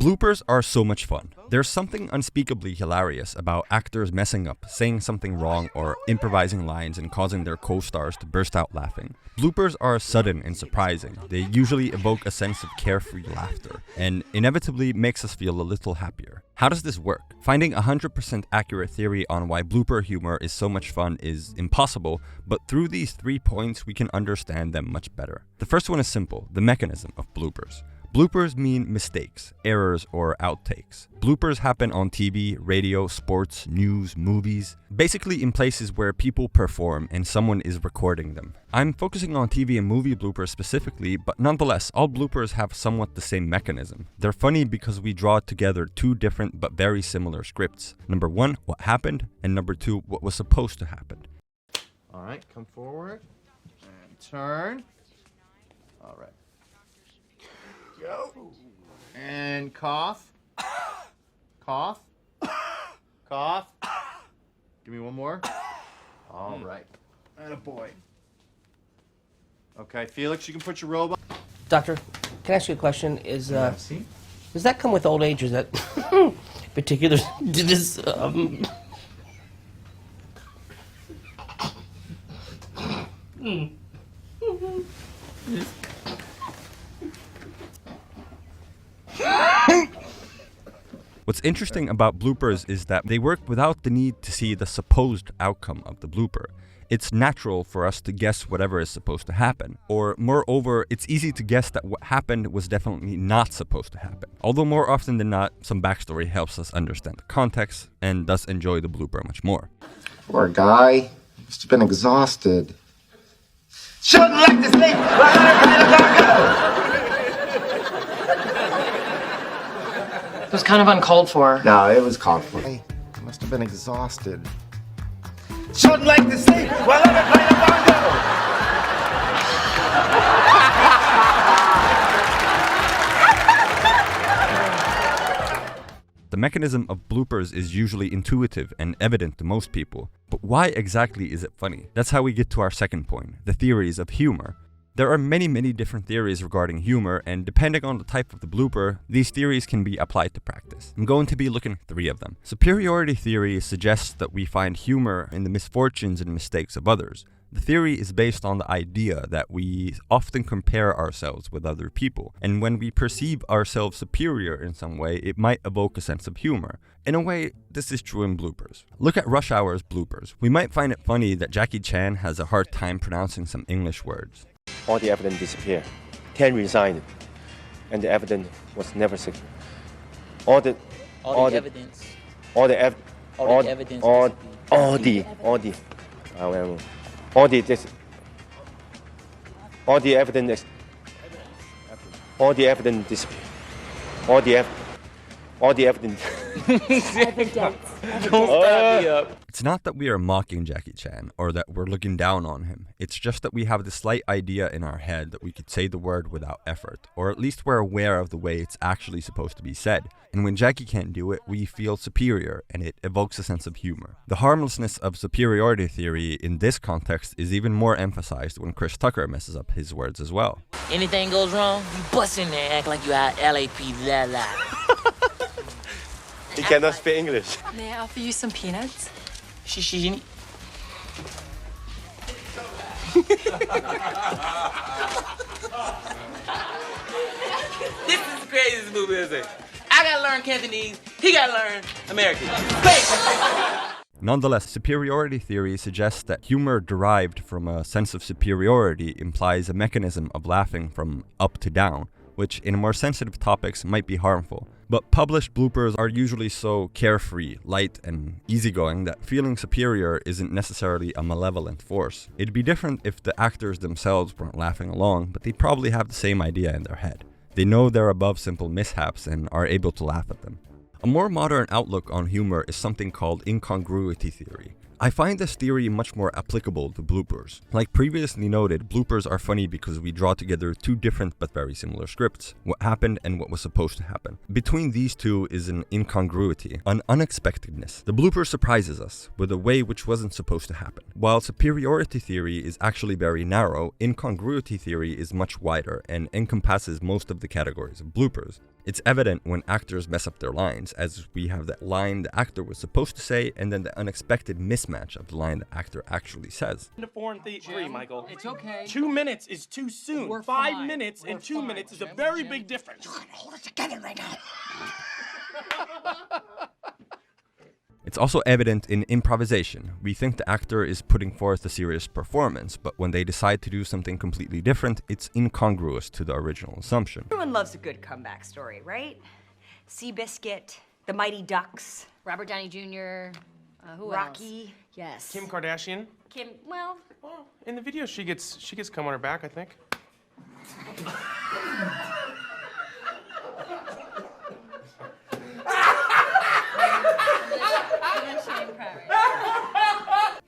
Bloopers are so much fun. There's something unspeakably hilarious about actors messing up, saying something wrong, or improvising lines and causing their co-stars to burst out laughing. Bloopers are sudden and surprising. They usually evoke a sense of carefree laughter, and inevitably makes us feel a little happier. How does this work? Finding 100% accurate theory on why blooper humor is so much fun is impossible, but through these 3 points we can understand them much better. The first one is simple: the mechanism of bloopers. Bloopers mean mistakes, errors, or outtakes. Bloopers happen on TV, radio, sports, news, movies, basically in places where people perform and someone is recording them. I'm focusing on TV and movie bloopers specifically, but nonetheless, all bloopers have somewhat the same mechanism. They're funny because we draw together two different but very similar scripts. Number one, what happened, and number two, what was supposed to happen. All right, come forward and turn. All right. Go. And cough. Cough. Cough. Give me one more. All right. And a boy. Okay, Felix, you can put your robe on. Doctor, can I ask you a question? Does that come with old age, or is that particular to this? What's interesting about bloopers is that they work without the need to see the supposed outcome of the blooper. It's natural for us to guess whatever is supposed to happen. Or moreover, it's easy to guess that what happened was definitely not supposed to happen. Although more often than not, some backstory helps us understand the context and thus enjoy the blooper much more. Poor guy. Must have been exhausted. Shouldn't like to sleep. It was kind of uncalled for. No, it was called for. He must have been exhausted. Shouldn't like to sleep while I'm playing the bongo. The mechanism of bloopers is usually intuitive and evident to most people, but why exactly is it funny? That's how we get to our second point, the theories of humor. There are many different theories regarding humor, and depending on the type of the blooper, these theories can be applied to practice. I'm going to be looking at 3 of them. Superiority theory suggests that we find humor in the misfortunes and mistakes of others. The theory is based on the idea that we often compare ourselves with other people, and when we perceive ourselves superior in some way, it might evoke a sense of humor. In a way, this is true in bloopers. Look at Rush Hour's bloopers. We might find it funny that Jackie Chan has a hard time pronouncing some English words. All the evidence disappeared. Ken resigned, and the evidence was never secured. All the evidence It's not that we are mocking Jackie Chan or that we're looking down on him. It's just that we have this slight idea in our head that we could say the word without effort, or at least we're aware of the way it's actually supposed to be said. And when Jackie can't do it, we feel superior, and it evokes a sense of humor. The harmlessness of superiority theory in this context is even more emphasized when Chris Tucker messes up his words as well. Anything goes wrong, you bust in there and act like you out LAP la la. He cannot speak English. May I offer you some peanuts? She need... This is the craziest movie ever. I gotta learn Cantonese, he gotta learn American. Nonetheless, superiority theory suggests that humor derived from a sense of superiority implies a mechanism of laughing from up to down, which in more sensitive topics might be harmful. But published bloopers are usually so carefree, light, and easygoing that feeling superior isn't necessarily a malevolent force. It'd be different if the actors themselves weren't laughing along, but they probably have the same idea in their head. They know they're above simple mishaps and are able to laugh at them. A more modern outlook on humor is something called incongruity theory. I find this theory much more applicable to bloopers. Like previously noted, bloopers are funny because we draw together two different but very similar scripts, what happened and what was supposed to happen. Between these two is an incongruity, an unexpectedness. The blooper surprises us with a way which wasn't supposed to happen. While superiority theory is actually very narrow, incongruity theory is much wider and encompasses most of the categories of bloopers. It's evident when actors mess up their lines, as we have that line the actor was supposed to say and then the unexpected mismatch of the line the actor actually says. 4 and 3, Michael. It's okay. 2 minutes is too soon. We're 5 fine. minutes and We're 2 fine, minutes is a Jim. very Jim. big difference. Hold it together right now. It's also evident in improvisation. We think the actor is putting forth a serious performance, but when they decide to do something completely different, it's incongruous to the original assumption. Everyone loves a good comeback story, right? Seabiscuit, the Mighty Ducks, Robert Downey Jr. Who Rocky. else? Yes. Kim Kardashian. Kim, well, Well, in the video, she gets cum on her back, I think.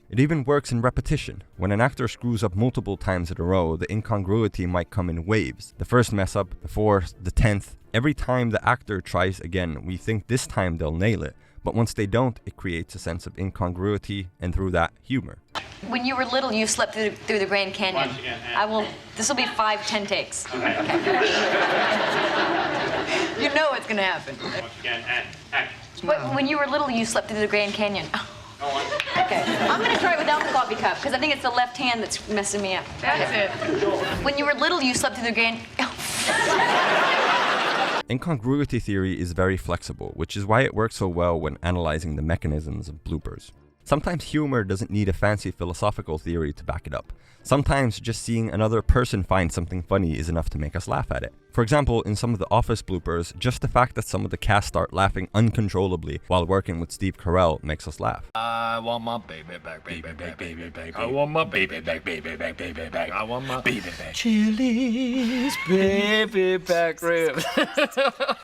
It even works in repetition. When an actor screws up multiple times in a row, the incongruity might come in waves. The first mess up, the fourth, the 10th. Every time the actor tries again, we think this time they'll nail it. But once they don't, it creates a sense of incongruity and through that, humor. When you were little, you slept through the Grand Canyon. Once again, I will. This will be 5-10 takes. Okay. You know it's gonna happen. Once again, and action. But when you were little, you slept through the Grand Canyon. Okay. I'm gonna try it without the coffee cup because I think it's the left hand that's messing me up. That's it. When you were little, you slept through the Grand. Incongruity theory is very flexible, which is why it works so well when analyzing the mechanisms of bloopers. Sometimes humor doesn't need a fancy philosophical theory to back it up. Sometimes just seeing another person find something funny is enough to make us laugh at it. For example, in some of the Office bloopers, just the fact that some of the cast start laughing uncontrollably while working with Steve Carell makes us laugh. I want my baby back, baby back, baby back. I want my baby back, baby back, baby back. I want my baby back. Chili's baby back ribs.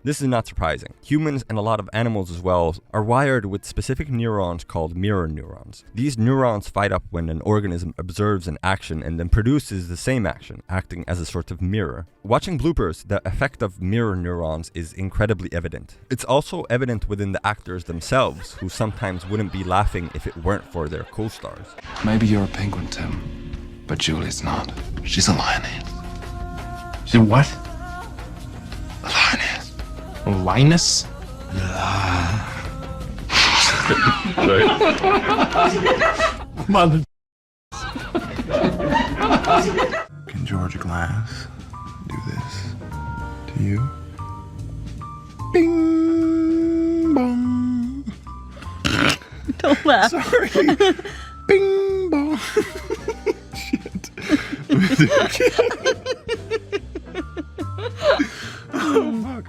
This is not surprising. Humans and a lot of animals as well are wired with specific neurons called mirror neurons. These neurons fight up when an organism observes an action and then produces the same action, acting as a sort of mirror. Watching bloopers, the effect of mirror neurons is incredibly evident. It's also evident within the actors themselves, who sometimes wouldn't be laughing if it weren't for their co-stars. Maybe you're a penguin, Tim, but Julie's not. She's a lioness. She's a what? A lioness. A lioness? Mother. Can George Glass do this to you? Bing bong. Don't laugh. Sorry. Bing bong. Shit. Oh fuck.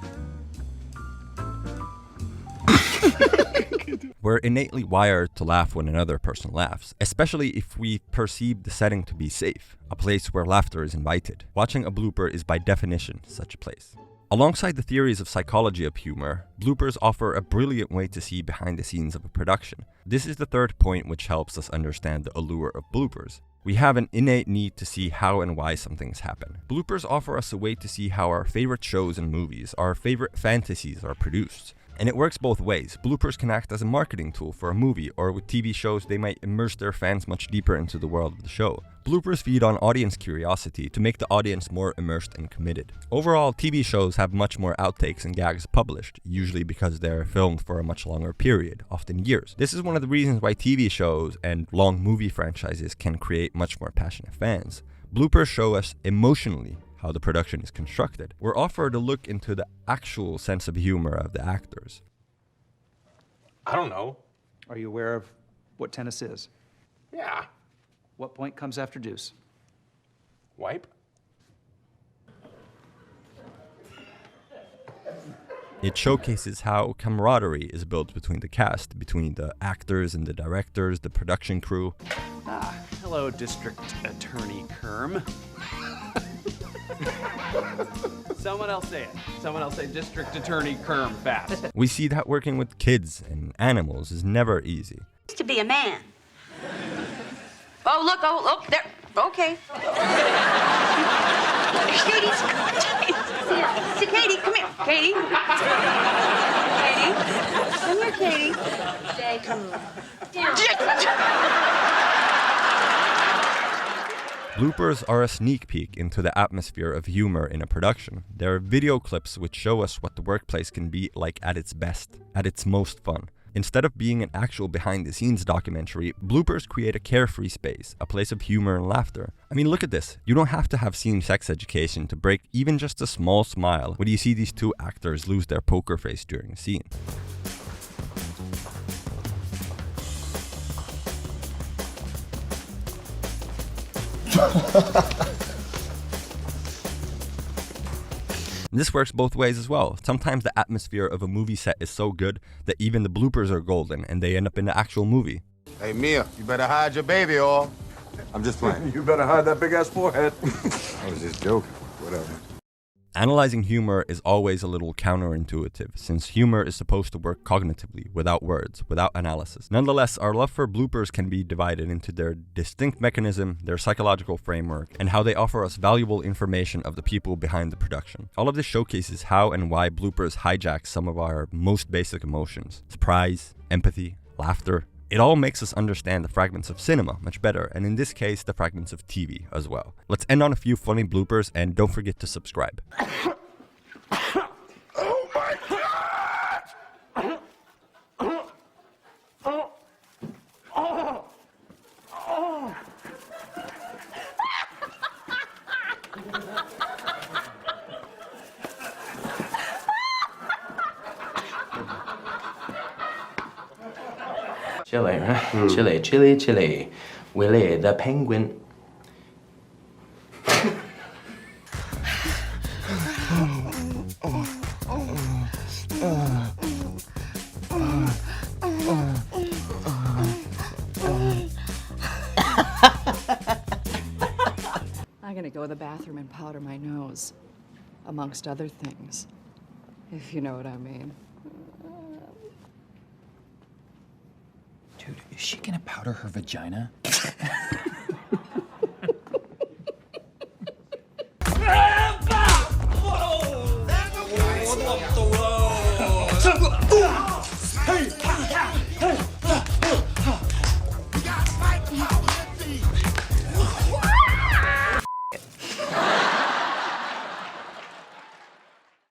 We're innately wired to laugh when another person laughs, especially if we perceive the setting to be safe, a place where laughter is invited. Watching a blooper is by definition such a place. Alongside the theories of psychology of humor, bloopers offer a brilliant way to see behind the scenes of a production. This is the third point which helps us understand the allure of bloopers. We have an innate need to see how and why some things happen. Bloopers offer us a way to see how our favorite shows and movies, our favorite fantasies are produced. And it works both ways. Bloopers can act as a marketing tool for a movie, or with TV shows they might immerse their fans much deeper into the world of the show. Bloopers feed on audience curiosity to make the audience more immersed and committed. Overall, TV shows have much more outtakes and gags published, usually because they're filmed for a much longer period, often years. This is one of the reasons why TV shows and long movie franchises can create much more passionate fans. Bloopers show us emotionally how the production is constructed. We're offered a look into the actual sense of humor of the actors. I don't know. Are you aware of what tennis is? Yeah. What point comes after deuce? Wipe? It showcases how camaraderie is built between the cast, between the actors and the directors, the production crew. Ah, hello, District Attorney Kerm. Someone else say it. Someone else say District Attorney Kerm fast. We see that working with kids and animals is never easy. used to be a man. Oh, look, there. Okay. Katie, see, Katie, come here. Katie. Katie. Come here, Katie. Jay, come on. Bloopers are a sneak peek into the atmosphere of humor in a production. They're video clips which show us what the workplace can be like at its best, at its most fun. Instead of being an actual behind-the-scenes documentary, Bloopers create a carefree space, a place of humor and laughter. I mean, look at this. You don't have to have seen Sex Education to break even just a small smile when you see these two actors lose their poker face during a scene. This works both ways as well. Sometimes the atmosphere of a movie set is so good that even the bloopers are golden and they end up in the actual movie. Hey, Mia, you better hide your baby, or... I'm just playing. You better hide that big-ass forehead. I was just joking. Whatever. Analyzing humor is always a little counterintuitive, since humor is supposed to work cognitively, without words, without analysis. Nonetheless, our love for bloopers can be divided into their distinct mechanism, their psychological framework, and how they offer us valuable information of the people behind the production. All of this showcases how and why bloopers hijack some of our most basic emotions: surprise, empathy, laughter. It all makes us understand the fragments of cinema much better, and in this case, the fragments of TV as well. Let's end on a few funny bloopers, and don't forget to subscribe. Oh my God! Chili, right? Chili, chili, chili. Willie the penguin. I'm gonna go to the bathroom and powder my nose, amongst other things, if you know what I mean. Dude, is she gonna powder her vagina? Hey!